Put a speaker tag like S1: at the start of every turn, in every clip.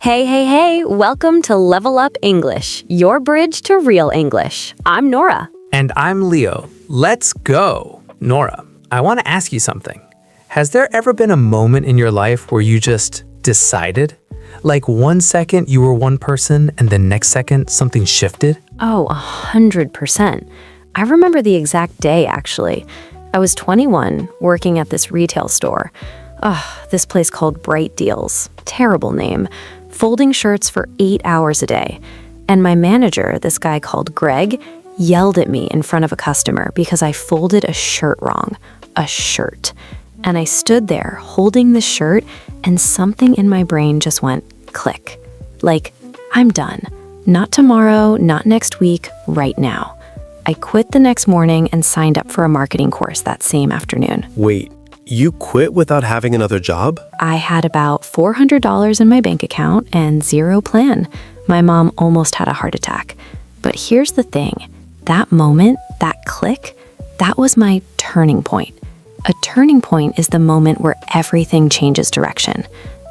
S1: Hey, welcome to Level Up English, your bridge to real English. I'm Nora.
S2: And I'm Leo. Let's go. Nora, I want to ask you something. Has there ever been a moment in your life where you just decided? Like 1 second you were one person and the next second something shifted?
S1: Oh, 100%. I remember the exact day, actually. I was 21, working at this retail store. This place called Bright Deals. Terrible name. Folding shirts for 8 hours a day. And my manager, this guy called Greg, yelled at me in front of a customer because I folded a shirt wrong. A shirt. And I stood there holding the shirt and something in my brain just went click. Like, I'm done. Not tomorrow, not next week, right now. I quit the next morning and signed up for a marketing course that same afternoon.
S3: Wait, you quit without having another job?
S1: I had about $400 in my bank account and zero plan. My mom almost had a heart attack. But here's the thing. That moment, that click, that was my turning point. A turning point is the moment where everything changes direction.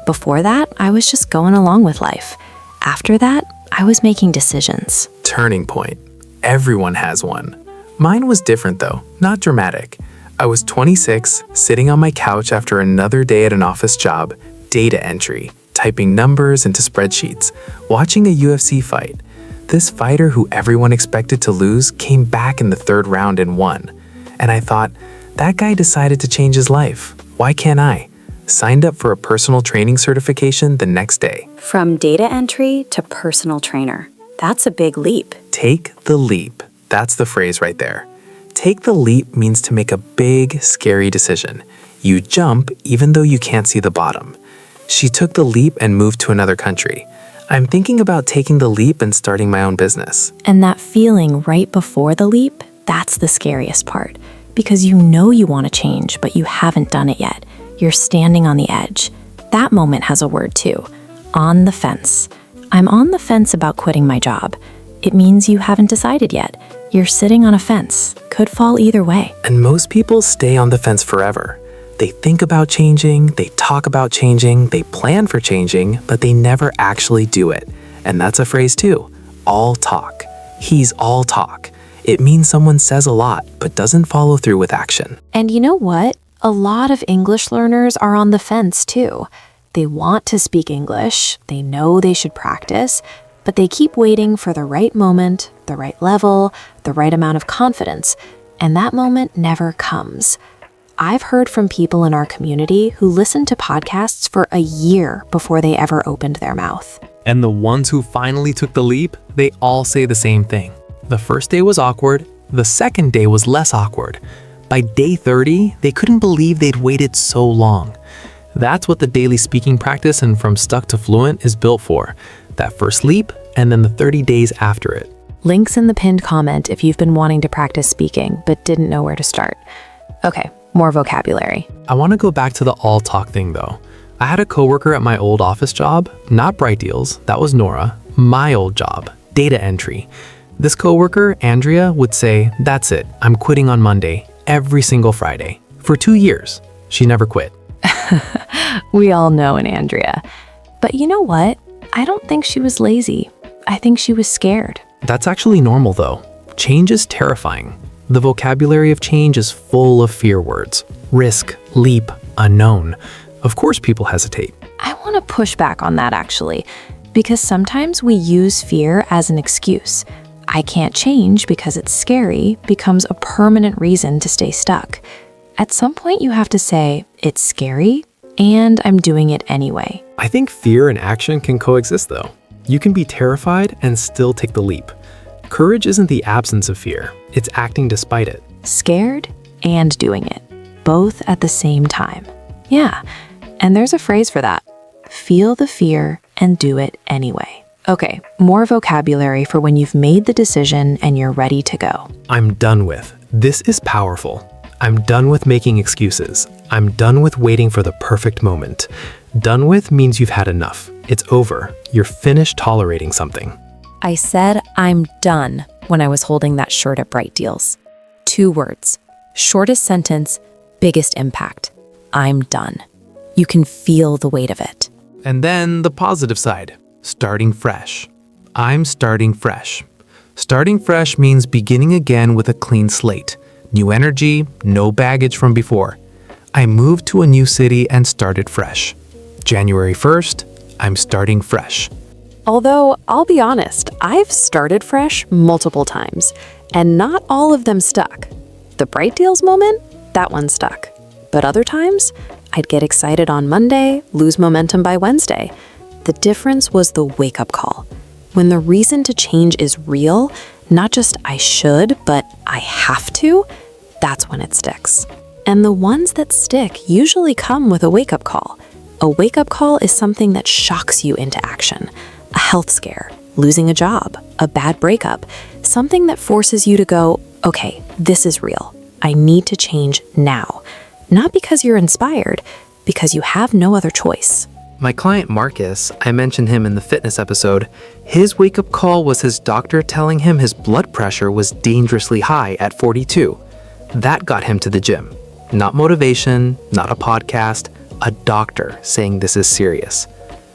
S1: Before that, I was just going along with life. After that, I was making decisions.
S2: Turning point. Everyone has one. Mine was different though, not dramatic. I was 26, sitting on my couch after another day at an office job, data entry, typing numbers into spreadsheets, watching a UFC fight. This fighter who everyone expected to lose came back in the third round and won. And I thought, that guy decided to change his life. Why can't I? Signed up for a personal training certification the next day.
S4: From data entry to personal trainer. That's a big leap.
S2: Take the leap. That's the phrase right there. Take the leap means to make a big, scary decision. You jump even though you can't see the bottom. She took the leap and moved to another country. I'm thinking about taking the leap and starting my own business.
S1: And that feeling right before the leap, that's the scariest part. Because you know you want to change, but you haven't done it yet. You're standing on the edge. That moment has a word too. On the fence. I'm on the fence about quitting my job. It means you haven't decided yet. You're sitting on a fence. Could fall either way.
S2: And most people stay on the fence forever. They think about changing, they talk about changing, they plan for changing, but they never actually do it. And that's a phrase too. All talk. He's all talk. It means someone says a lot, but doesn't follow through with action.
S1: And you know what? A lot of English learners are on the fence too. They want to speak English, they know they should practice, but they keep waiting for the right moment, the right level, the right amount of confidence, and that moment never comes. I've heard from people in our community who listened to podcasts for a year before they ever opened their mouth.
S2: And the ones who finally took the leap, they all say the same thing. The first day was awkward, the second day was less awkward. By day 30, they couldn't believe they'd waited so long. That's what the daily speaking practice and From Stuck to Fluent is built for. That first leap, and then the 30 days after it.
S1: Links in the pinned comment if you've been wanting to practice speaking but didn't know where to start. Okay, more vocabulary.
S2: I want to go back to the all talk thing though. I had a coworker at my old office job, not Bright Deals, that was Nora, my old job, data entry. This coworker, Andrea, would say, "That's it, I'm quitting on Monday, every single Friday." For 2 years, she never quit.
S1: We all know an Andrea. But you know what? I don't think she was lazy. I think she was scared.
S2: That's actually normal though. Change is terrifying. The vocabulary of change is full of fear words. Risk, leap, unknown. Of course people hesitate.
S1: I want to push back on that actually, because sometimes we use fear as an excuse. I can't change because it's scary becomes a permanent reason to stay stuck. At some point you have to say, it's scary, and I'm doing it anyway.
S2: I think fear and action can coexist though. You can be terrified and still take the leap. Courage isn't the absence of fear, it's acting despite it.
S1: Scared and doing it, both at the same time. Yeah, and there's a phrase for that. Feel the fear and do it anyway. Okay, more vocabulary for when you've made the decision and you're ready to go.
S2: I'm done with. This is powerful. I'm done with making excuses. I'm done with waiting for the perfect moment. Done with means you've had enough. It's over. You're finished tolerating something.
S1: I said I'm done when I was holding that shirt at Bright Deals. 2 words. Shortest sentence, biggest impact. I'm done. You can feel the weight of it.
S2: And then the positive side. starting fresh. I'm starting fresh. Starting fresh means beginning again with a clean slate. New energy, no baggage from before. I moved to a new city and started fresh. January 1st, I'm starting fresh.
S1: Although, I'll be honest, I've started fresh multiple times, and not all of them stuck. The Bright Deals moment? That one stuck. But other times, I'd get excited on Monday, lose momentum by Wednesday. The difference was the wake-up call. When the reason to change is real, not just I should, but I have to, that's when it sticks. And the ones that stick usually come with a wake-up call. A wake-up call is something that shocks you into action. A health scare, losing a job, a bad breakup, something that forces you to go, okay, this is real. I need to change now. Not because you're inspired, because you have no other choice.
S2: My client Marcus, I mentioned him in the fitness episode, his wake-up call was his doctor telling him his blood pressure was dangerously high at 42. That got him to the gym. Not motivation, not a podcast, a doctor saying this is serious.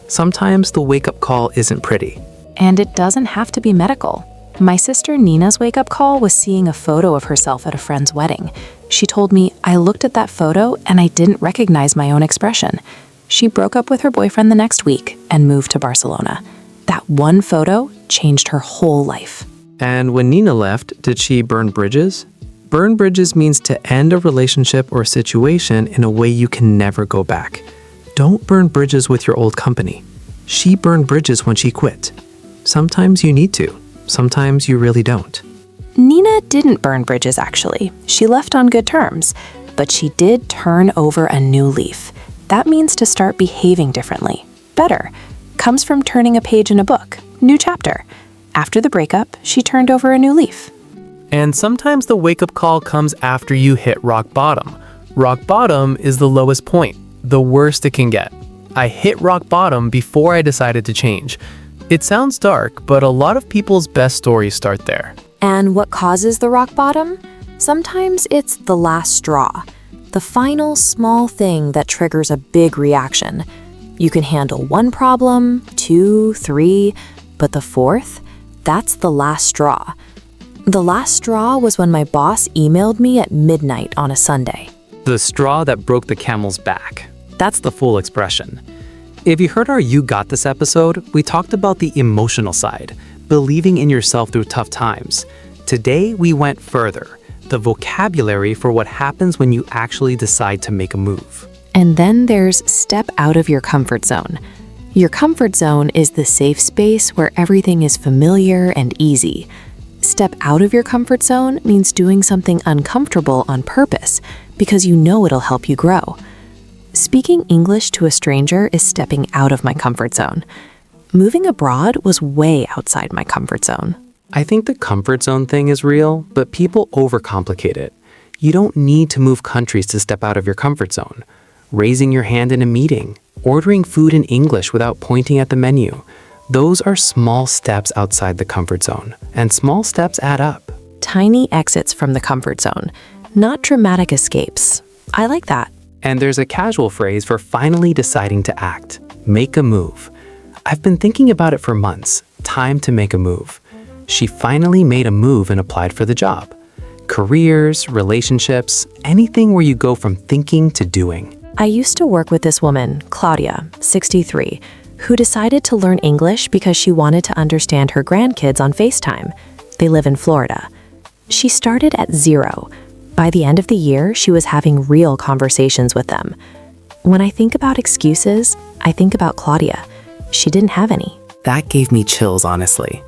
S2: Sometimes the wake-up call isn't pretty.
S1: And it doesn't have to be medical. My sister Nina's wake-up call was seeing a photo of herself at a friend's wedding. She told me, I looked at that photo and I didn't recognize my own expression. She broke up with her boyfriend the next week and moved to Barcelona. That one photo changed her whole life.
S2: And when Nina left, did she burn bridges? Burn bridges means to end a relationship or situation in a way you can never go back. Don't burn bridges with your old company. She burned bridges when she quit. Sometimes you need to. Sometimes you really don't.
S1: Nina didn't burn bridges, actually. She left on good terms. But she did turn over a new leaf. That means to start behaving differently. Better. Comes from turning a page in a book. New chapter. After the breakup, she turned over a new leaf.
S2: And sometimes the wake-up call comes after you hit rock bottom. Rock bottom is the lowest point, the worst it can get. I hit rock bottom before I decided to change. It sounds dark, but a lot of people's best stories start there.
S1: And what causes the rock bottom? Sometimes it's the last straw. The final small thing that triggers a big reaction. You can handle one problem, 2, 3, but the fourth? That's the last straw. The last straw was when my boss emailed me at midnight on a Sunday.
S2: The straw that broke the camel's back. That's the full expression. If you heard our You Got This episode, we talked about the emotional side, believing in yourself through tough times. Today, we went further, the vocabulary for what happens when you actually decide to make a move.
S1: And then there's step out of your comfort zone. Your comfort zone is the safe space where everything is familiar and easy. Step out of your comfort zone means doing something uncomfortable on purpose because you know it'll help you grow. Speaking English to a stranger is stepping out of my comfort zone. Moving abroad was way outside my comfort zone.
S2: I think the comfort zone thing is real, but people overcomplicate it. You don't need to move countries to step out of your comfort zone. Raising your hand in a meeting, ordering food in English without pointing at the menu. Those are small steps outside the comfort zone, and small steps add up.
S1: Tiny exits from the comfort zone, not dramatic escapes. I like that.
S2: And there's a casual phrase for finally deciding to act. Make a move. I've been thinking about it for months. Time to make a move. She finally made a move and applied for the job. Careers, relationships, anything where you go from thinking to doing.
S1: I used to work with this woman, Claudia, 63, who decided to learn English because she wanted to understand her grandkids on FaceTime. They live in Florida. She started at 0. By the end of the year, she was having real conversations with them. When I think about excuses, I think about Claudia. She didn't have any.
S5: That gave me chills, honestly.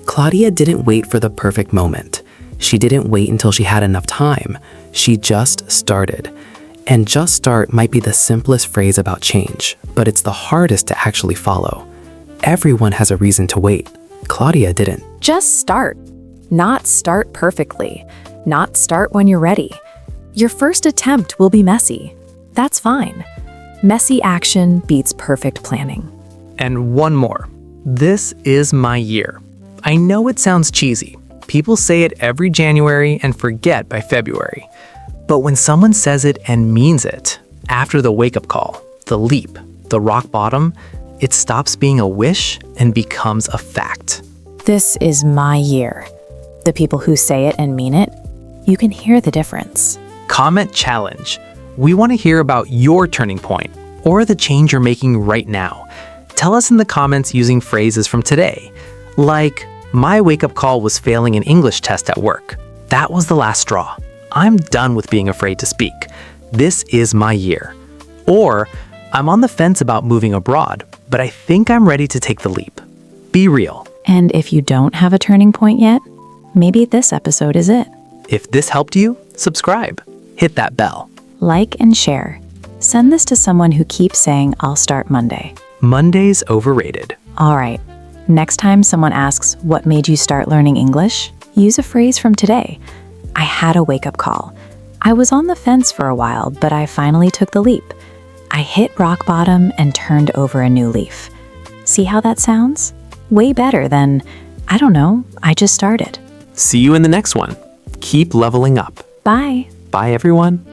S5: Claudia didn't wait for the perfect moment. She didn't wait until she had enough time. She just started. And just start might be the simplest phrase about change, but it's the hardest to actually follow. Everyone has a reason to wait. Claudia didn't.
S1: Just start. Not start perfectly. Not start when you're ready. Your first attempt will be messy. That's fine. Messy action beats perfect planning.
S2: And one more. This is my year. I know it sounds cheesy. People say it every January and forget by February. But when someone says it and means it, after the wake-up call, the leap, the rock bottom,
S6: it stops being a wish and becomes a fact.
S7: This is my year. The people who say it and mean it, you can hear the difference.
S6: Comment challenge. We want to hear about your turning point or the change you're making right now. Tell us in the comments using phrases from today, like, my wake-up call was failing an English test at work. That was the last straw. I'm done with being afraid to speak. This is my year. Or, I'm on the fence about moving abroad, but I think I'm ready to take the leap. Be real.
S7: And if you don't have a turning point yet, maybe this episode is it.
S6: If this helped you, subscribe. Hit that bell.
S7: Like and share. Send this to someone who keeps saying, I'll start Monday.
S6: Monday's overrated.
S7: All right. Next time someone asks, what made you start learning English? Use a phrase from today. I had a wake-up call. I was on the fence for a while, but I finally took the leap. I hit rock bottom and turned over a new leaf. See how that sounds? Way better than, I don't know, I just started.
S6: See you in the next one. Keep leveling up.
S7: Bye.
S6: Bye, everyone.